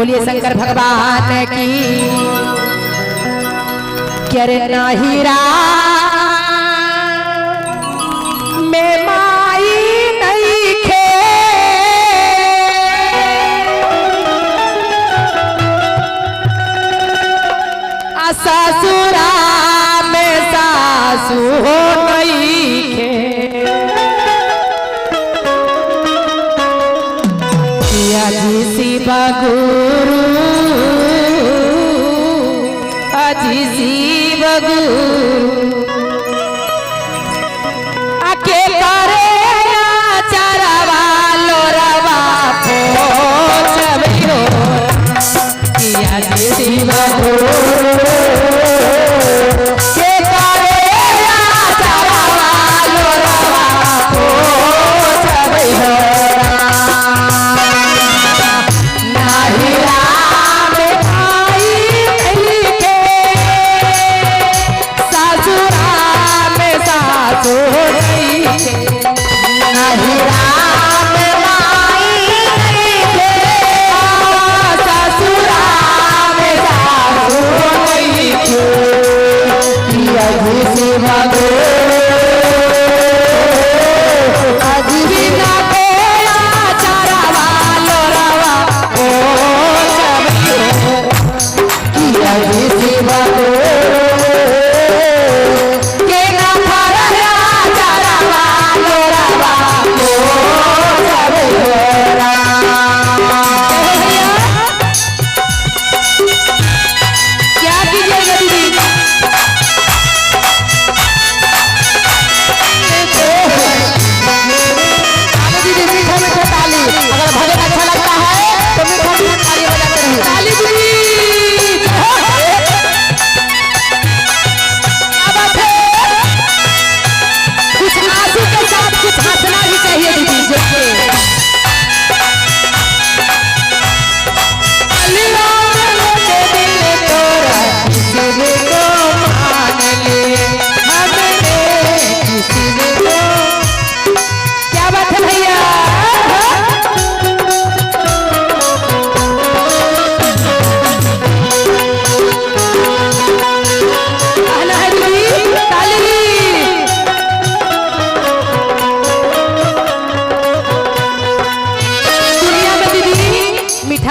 बोलिए शंकर भगवान की। करे नाहिरा में माई नहीं खे ससुरा में सासू हो नहीं खे अजी शिव गुरु अजी शिव गुरु आके करे चरवा लोरवा पोछबियो अजी शिव गुरु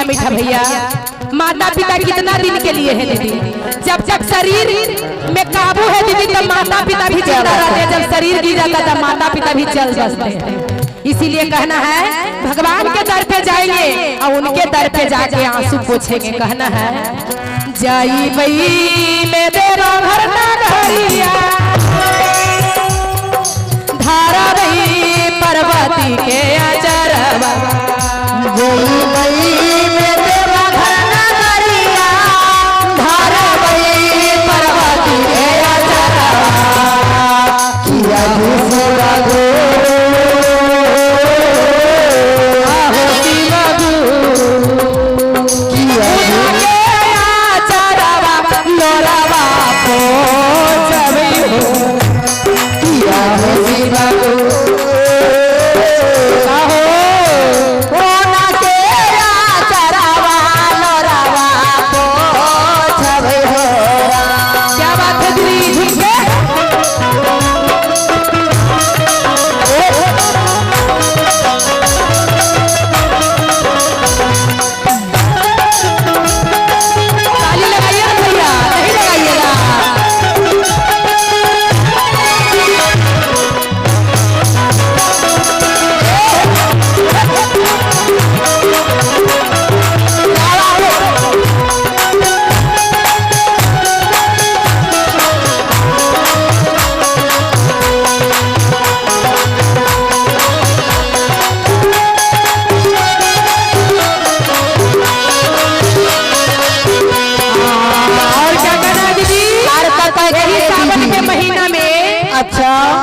मीठा भैया माता पिता कितना दिन के लिए है दीदी। जब जब शरीर में काबू है दीदी तब माता पिता भी जिंदा रहते हैं, जब शरीर गिर जाता तब माता पिता भी चल बसते हैं। इसीलिए कहना है भगवान के दर पे जाएंगे और उनके दर पे जाके आंसू पोछेंगे। कहना है जाई बई मेरे घर नगरिया धारा बई पर्वती के अचरवा जाई बई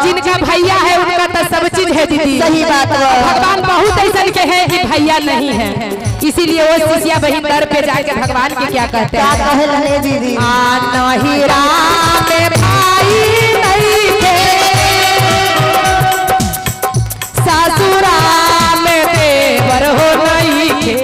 जिनका भैया है उनका तो सब चीज है दीदी। सही बात है। भगवान बहुत ऐसा के हैं कि भैया नहीं है, इसीलिए वो शिष्या बहन दर पे जाके भगवान के क्या कहते हैं? क्या कहे दीदी? नहिरा में भाई नहीं थे ससुरा में देवर हो नहीं थे।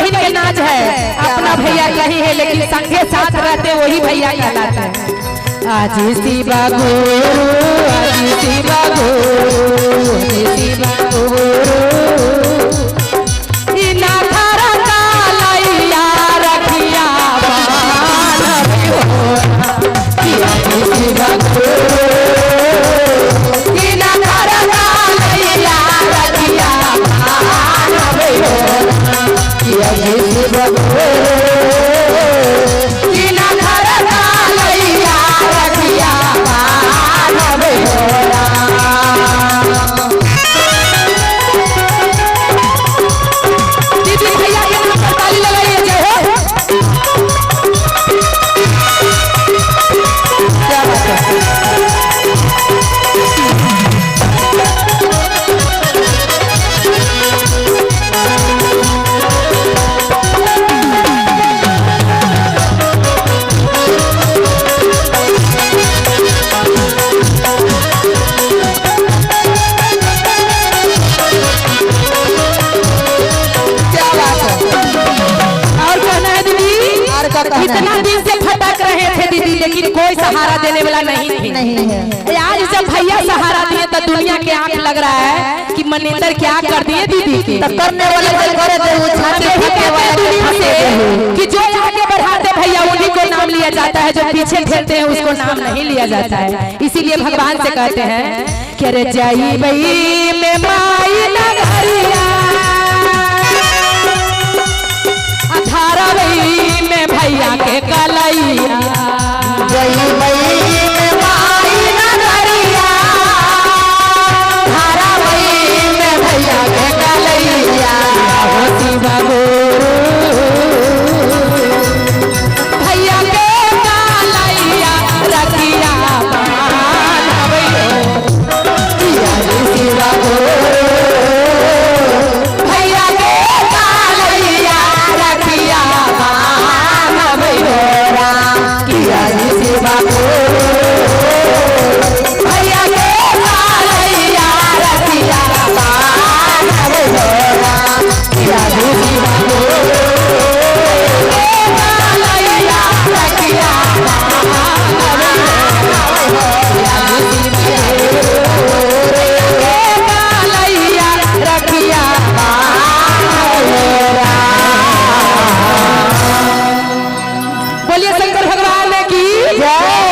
बहन के नाच है, अपना भैया नहीं है लेकिन संगे साथ रहते वही भैया कहलाते हैं। आज शिवा गुरु, आज शिवा गुरु, आज शिवा गुरु, इना थारा कालैया रखिया बान कि आज शिवा गुरु, इना थारा कालैया रखिया बान कि आज शिवा गुरु, इना थारा कालैया रखिया बान दीदी भैया के नाम पर ताली लगाइए, जय हो। क्या बात है। इतना दिन से भटक रहे थे दीदी लेकिन कोई सहारा देने वाला नहीं थे। आज जब भैया सहारा दिए तो दुनिया के आंख लग रहा है कि मनिंदर क्या कर दिए दीदी के। करने वाले कि जो आगे बढ़ाते भैया उन्हीं को नाम लिया जाता है, जो पीछे खेलते हैं उसको नाम नहीं लिया जाता है। इसीलिए भगवान से कहते हैं कि अरे जाई बई में माई नगरिया, अधारा बई में भैया के कलैया, जई बई में माई नगरिया, धारा बई में भैया के कलैया, शिवा गुरु भैया के कलैया रखिया बान शिवा गुरु भैया के कलैया रखिया बान किया शिवा गुरु भैया के कलैया रखिया बान किया शिवा गुरु कलैया रखिया कलैया रखिया। बोलिए शंकर भगवान की जय।